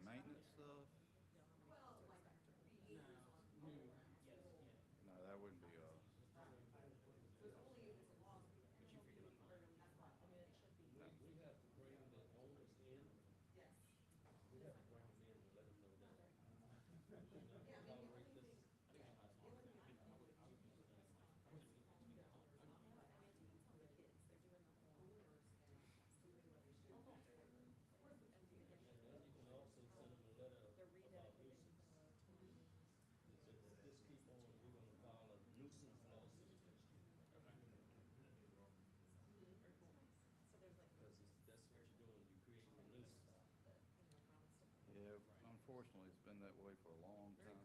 maintenance stuff? No, that wouldn't be, yeah, unfortunately, it's been that way for a long time.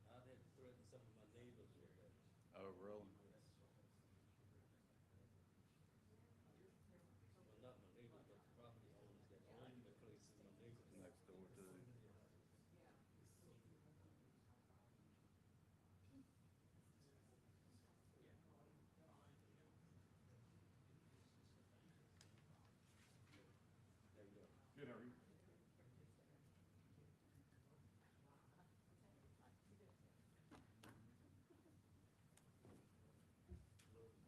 I've had to threaten some of my neighbors with that. Oh, really? Well, not my neighbors, but the property owners that own the place and my neighbors. Next door to you. There you go. Good, how are you? Feels good.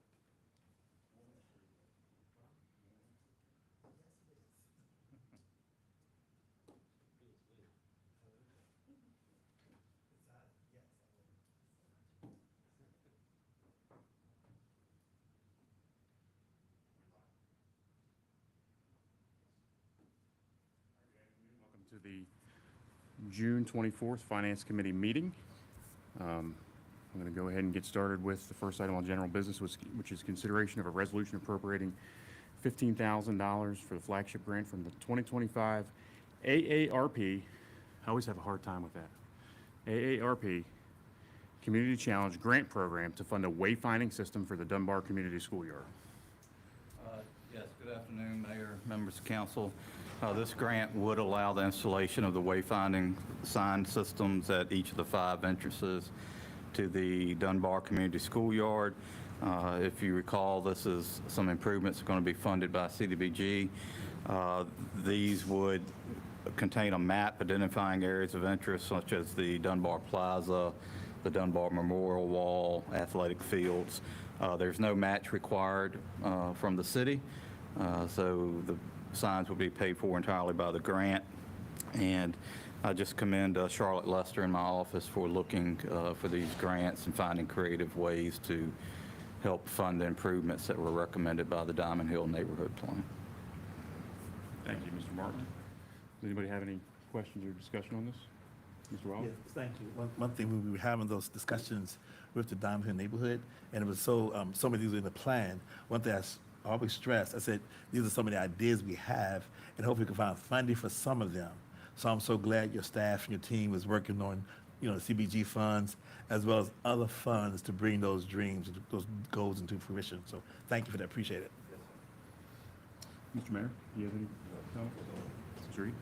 Welcome to the June 24th Finance Committee meeting. I'm going to go ahead and get started with the first item on general business, which is consideration of a resolution appropriating $15,000 for the flagship grant from the 2025 AARP. I always have a hard time with that. AARP Community Challenge Grant Program to fund a wayfinding system for the Dunbar Community Schoolyard. Yes, good afternoon, Mayor, members of council. This grant would allow the installation of the wayfinding sign systems at each of the 5 entrances to the Dunbar Community Schoolyard. If you recall, this is some improvements going to be funded by CDBG. These would contain a map identifying areas of interest such as the Dunbar Plaza, the Dunbar Memorial Wall, athletic fields. There's no match required from the city, so the signs will be paid for entirely by the grant. And I just commend Charlotte Lester in my office for looking for these grants and finding creative ways to help fund the improvements that were recommended by the Diamond Hill Neighborhood Plan. Thank you, Mr. Martin. Does anybody have any questions or discussion on this? Mr. Wallace? Yes, thank you. One thing, when we were having those discussions with the Diamond Hill neighborhood, and it was so many things in the plan, one thing I always stress, I said, these are some of the ideas we have, and hopefully we can find funding for some of them. So I'm so glad your staff and your team is working on, the CBG funds, as well as other funds to bring those dreams, those goals into fruition. So thank you for that, appreciate it. Mr. Mayor, do you have any comments? Mr. Reed?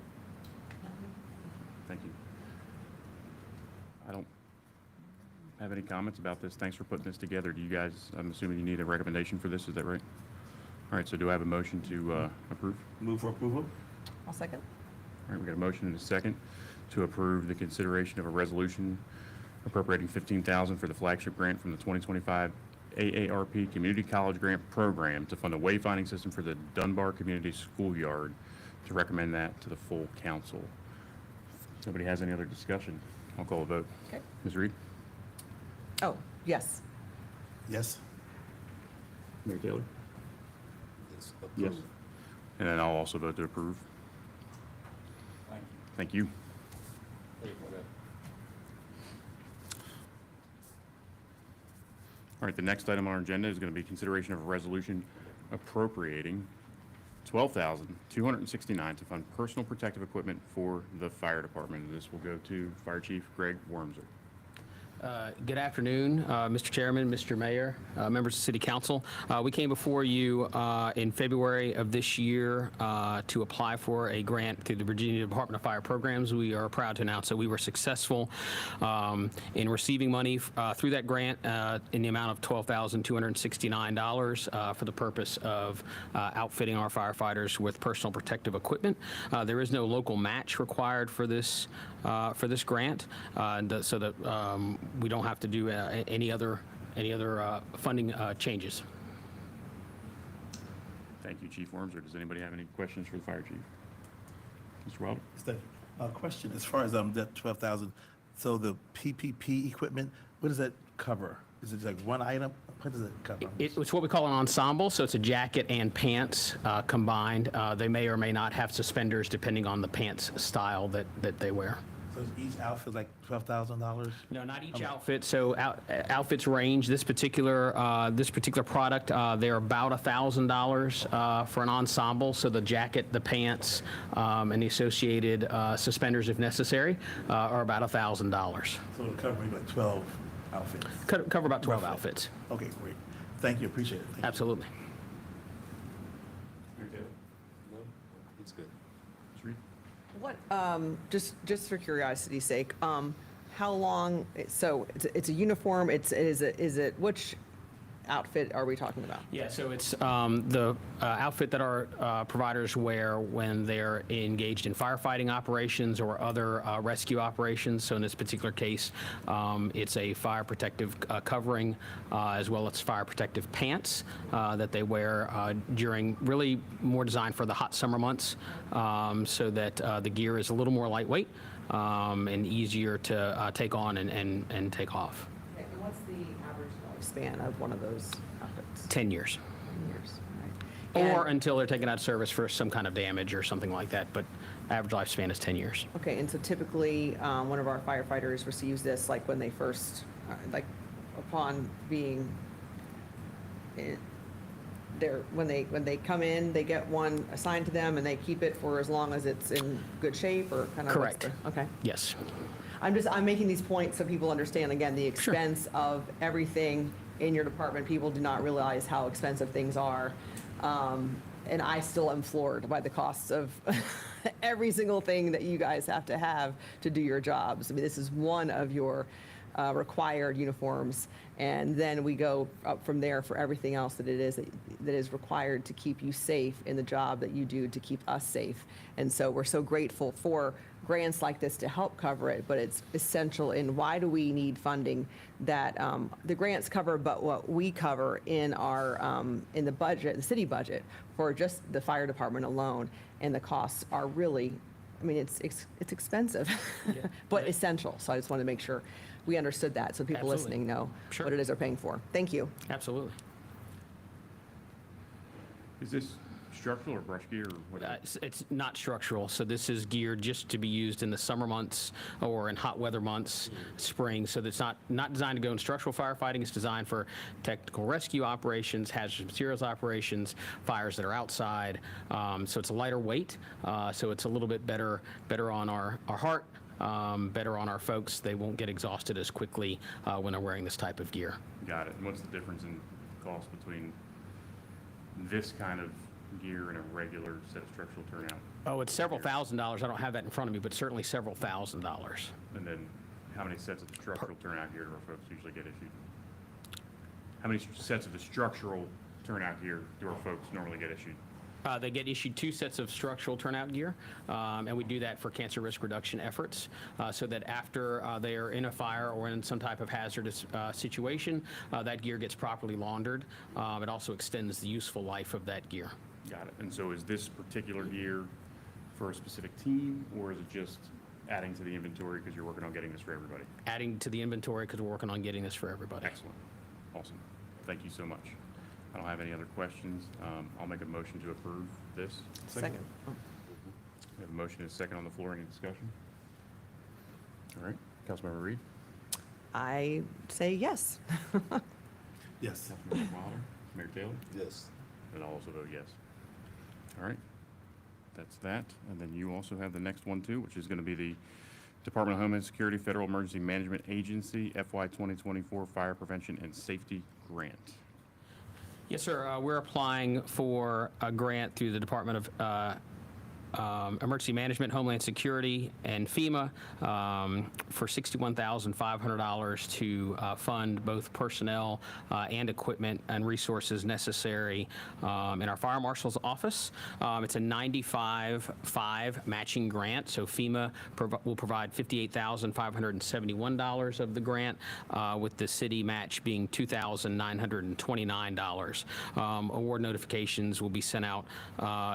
Thank you. I don't have any comments about this. Thanks for putting this together. Do you guys, I'm assuming you need a recommendation for this, is that right? All right, so do I have a motion to approve? Move for approval? I'll second. All right, we got a motion and a second to approve the consideration of a resolution appropriating $15,000 for the flagship grant from the 2025 AARP Community College Grant Program to fund a wayfinding system for the Dunbar Community Schoolyard, to recommend that to the full council. If nobody has any other discussion, I'll call a vote. Okay. Ms. Reed? Oh, yes. Yes. Mayor Taylor? It's Yes. approved. And then I'll also vote to approve. Thank you. Thank you. There you go. All right, the next item on our agenda is going to be consideration of a resolution appropriating $12,269 to fund personal protective equipment for the fire department. This will go to Fire Chief Greg Wormser. Good afternoon, Mr. Chairman, Mr. Mayor, members of City Council. We came before you in February of this year to apply for a grant through the Virginia Department of Fire Programs. We are proud to announce that we were successful in receiving money through that grant in the amount of $12,269 for the purpose of outfitting our firefighters with personal protective equipment. There is no local match required for this grant, so that we don't have to do any other funding changes. Thank you, Chief Worms. Or does anybody have any questions for the fire chief? Mr. Wilder? Question, as far as that 12,000, so the PPP equipment, what does that cover? Is it like one item? What does it cover? It's what we call an ensemble, so it's a jacket and pants combined. They may or may not have suspenders depending on the pants style that they wear. So is each outfit like $12,000? No, not each outfit. So outfits range. This particular product, they're about $1,000 for an ensemble. So the jacket, the pants, and the associated suspenders, if necessary, are about $1,000. So it'll cover maybe like 12 outfits? Cover about 12 Roughly. outfits. Okay, great. Thank you, appreciate it. Thank you. Absolutely. Mayor Taylor? No, it's good. Ms. Reed? What, just for curiosity's sake, how long, so it's a uniform, is it, which outfit are we talking about? Yeah, so it's the outfit that our providers wear when they're engaged in firefighting operations or other rescue operations. So in this particular case, it's a fire protective covering as well as fire protective pants that they wear during, really more designed for the hot summer months, so that the gear is a little more lightweight and easier to take on and take off. And what's the average lifespan of one of those outfits? 10 years. 10 years, right. Or And- until they're taken out of service for some kind of damage or something like that, but average lifespan is 10 years. Okay, and so typically, one of our firefighters receives this, like, when they first, like, upon being, when they come in, they get one assigned to them, and they keep it for as long as it's in good shape, or kind of? Correct. Okay. Yes. I'm making these points so people understand, again, the expense of everything in your department. People do not realize how expensive things are. And I still am floored by the costs of every single thing that you guys have to do your jobs. I mean, this is one of your required uniforms, and then we go up from there for everything else that is required to keep you safe in the job that you do to keep us safe. And so we're so grateful for grants like this to help cover it, but it's essential in why do we need funding that the grants cover, but what we cover in our in the budget, the city budget, for just the fire department alone, and the costs are really, I mean, it's expensive, but essential. So I just wanted to make sure we understood that, so people Absolutely. listening know Sure. what it is they're paying for. Thank you. Absolutely. Is this structural or brush gear or whatever? It's not structural, so this is geared just to be used in the summer months or in hot weather months, spring. So it's not designed to go in structural firefighting. It's designed for technical rescue operations, hazardous materials operations, fires that are outside. So it's a lighter weight, so it's a little bit better on our heart, better on our folks. They won't get exhausted as quickly when they're wearing this type of gear. Got it. And what's the difference in cost between this kind of gear and a regular set of structural turnout? Oh, it's several $1,000s. I don't have that in front of me, but certainly several $1,000s. And then how many sets of structural turnout gear do our folks usually get issued? How many sets of the structural turnout gear do our folks normally get issued? They get issued 2 sets of structural turnout gear, and we do that for cancer risk reduction efforts, so that after they are in a fire or in some type of hazardous situation, that gear gets properly laundered. It also extends the useful life of that gear. Got it. And so is this particular gear for a specific team, or is it just adding to the inventory because you're working on getting this for everybody? Adding to the inventory because we're working on getting this for everybody. Excellent. Awesome. Thank you so much. I don't have any other questions. I'll make a motion to approve this. Second. We have a motion and a second on the floor. Any discussion? All right. Councilmember Reed? I say yes. Yes. Councilmember Wilder? Mayor Taylor? Yes. And I'll also vote yes. All right. That's that. And then you also have the next one too, which is going to be the Department of Homeland Security Federal Emergency Management Agency FY 2024 Fire Prevention and Safety Grant. Yes, sir. We're applying for a grant through the Department of Emergency Management, Homeland Security, and FEMA for $61,500 to fund both personnel and equipment and resources necessary in our fire marshal's office. It's a 95-5 matching grant, so FEMA will provide $58,571 of the grant, with the city match being $2,929. Award notifications will be sent out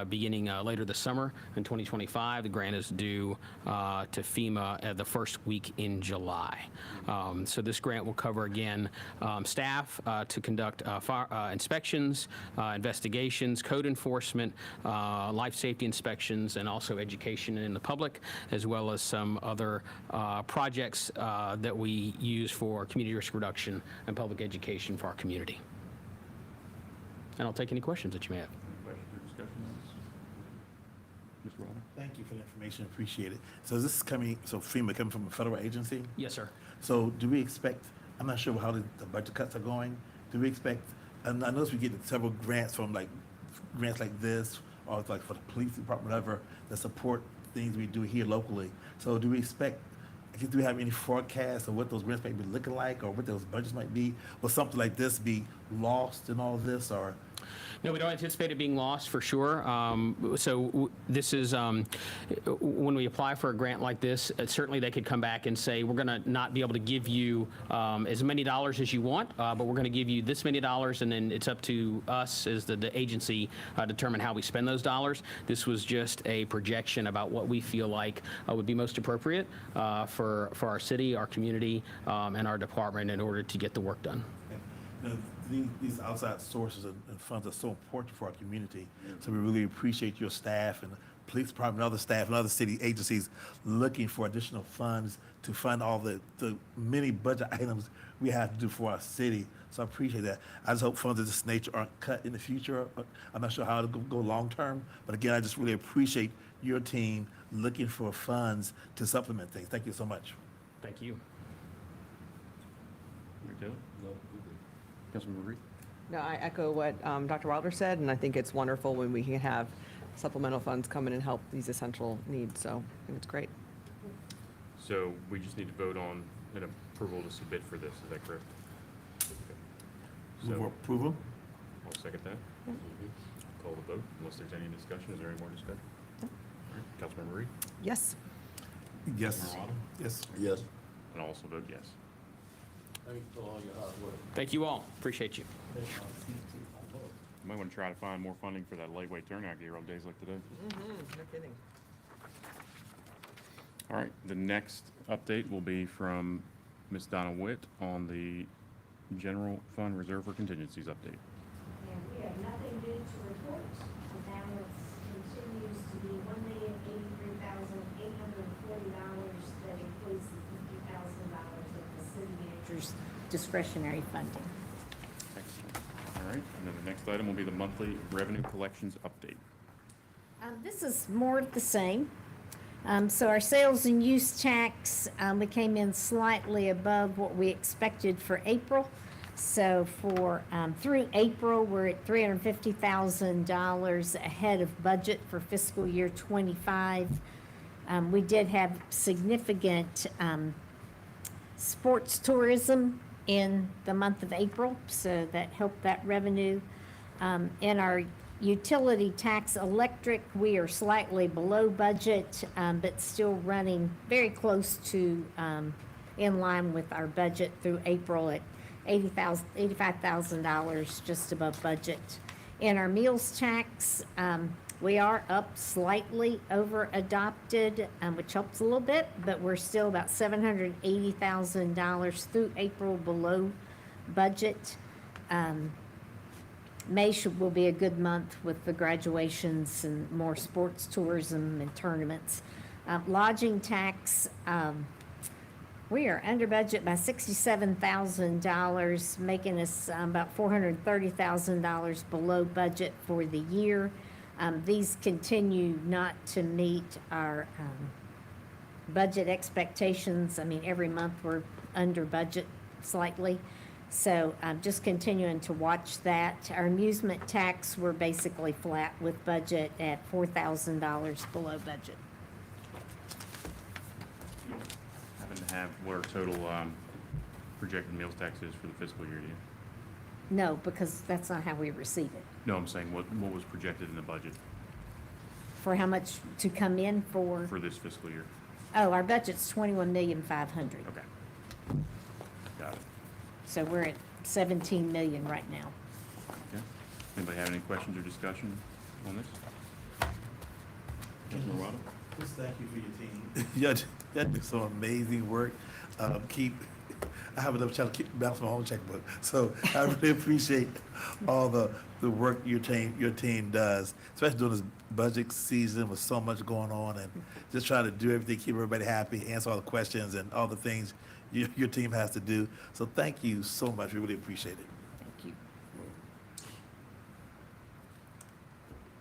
beginning later this summer. In 2025, the grant is due to FEMA the first week in July. So this grant will cover, again, staff to conduct inspections, investigations, code enforcement, life safety inspections, and also education in the public, as well as some other projects that we use for community risk reduction and public education for our community. And I'll take any questions that you may have. Questions or discussion on this? Mr. Wilder? Thank you for the information, appreciate it. So is this coming, so FEMA coming from a federal agency? Yes, sir. So do we expect, I'm not sure how the budget cuts are going, do we expect, and I notice we get several grants from grants like this, or like for the police department, whatever, that support things we do here locally. So do we expect, I guess, do we have any forecast of what those grants might be looking like, or what those budgets might be? Will something like this be lost in all of this, or? No, we don't anticipate it being lost for sure. This is, when we apply for a grant like this, certainly they could come back and say, we're going to not be able to give you as many dollars as you want, but we're going to give you this many dollars, and then it's up to us as the agency determine how we spend those dollars. This was just a projection about what we feel like would be most appropriate for our city, our community, and our department in order to get the work done. Now, these outside sources and funds are so important for our community. So we really appreciate your staff and the police department, and other staff and other city agencies looking for additional funds to fund all the many budget items we have to do for our city. So I appreciate that. I just hope funds of this nature aren't cut in the future. I'm not sure how it'll go long term, but again, I just really appreciate your team looking for funds to supplement things. Thank you so much. Thank you. Mr. Taylor? No, we're good. Councilmember Reed? No, I echo what Dr. Wilder said, and I think it's wonderful when we can have supplemental funds come in and help these essential needs, so I think it's great. So we just need to vote on an approval to submit for this, is that correct? Okay. Move for So approval? I'll second that. Call the vote, unless there's any discussion. Is there any more discussion? All right. Councilmember Reed? Yes. Yes. Councilmember Waddle? Yes. Yes. And I'll also vote yes. Thank you for all your hard work. Thank you all. Appreciate you. You might want to try to find more funding for that lightweight turnout gear on days like today. No kidding. All right, the next update will be from Ms. Donna Witt on the general fund reserve for contingencies update. And we have nothing new to report. The balance continues to be $1,083,840. That includes the $50,000 of the city manager's discretionary funding. Excellent. All right, and then the next item will be the monthly revenue collections update. This is more of the same. So our sales and use tax, we came in slightly above what we expected for April. So for through April, we're at $350,000 ahead of budget for fiscal year 25. We did have significant sports tourism in the month of April, so that helped that revenue. In our utility tax electric, we are slightly below budget, but still running very close to in line with our budget through April at $85,000, just above budget. In our meals tax, we are up slightly over adopted, which helps a little bit, but we're still about $780,000 through April below budget. May will be a good month with the graduations and more sports tourism and tournaments. Lodging tax, we are under budget by $67,000, making us about $430,000 below budget for the year. These continue not to meet our budget expectations. I mean, every month we're under budget slightly. So I'm just continuing to watch that. Our amusement tax, we're basically flat with budget at $4,000 below budget. Happen to have what our total projected meals tax is for the fiscal year, do you? No, because that's not how we receive it. No, I'm saying what was projected in the budget For how much to come in for, for this fiscal year? oh, our budget's $21,500,000. Okay. Got it. So we're at 17 million right now. Okay. Anybody have any questions or discussion on this? Councilman Waddle? Just thank you for your team. Y'all do some amazing work. I have enough time to keep balancing my own checkbook. So I really appreciate all the work your team does, especially during this budget season with so much going on and just trying to do everything, keep everybody happy, answer all the questions and all the things your team has to do. So thank you so much. We really appreciate it. Thank you.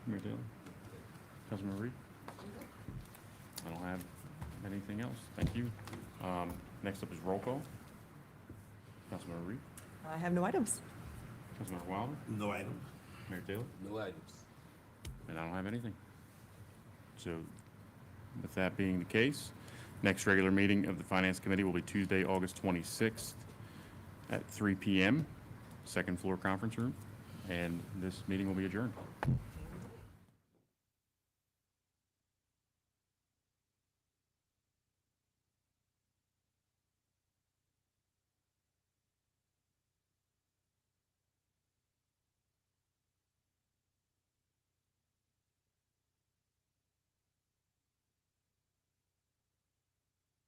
Mayor Taylor? Councilman Reed? I don't have anything else. Thank you. Next up is roll call. Councilman Reed? I have no items. Councilman Wilder? No item. Mayor Taylor? No items. And I don't have anything. So with that being the case, next regular meeting of the Finance Committee will be Tuesday, August 26th at 3 p.m., second floor conference room, and this meeting will be adjourned.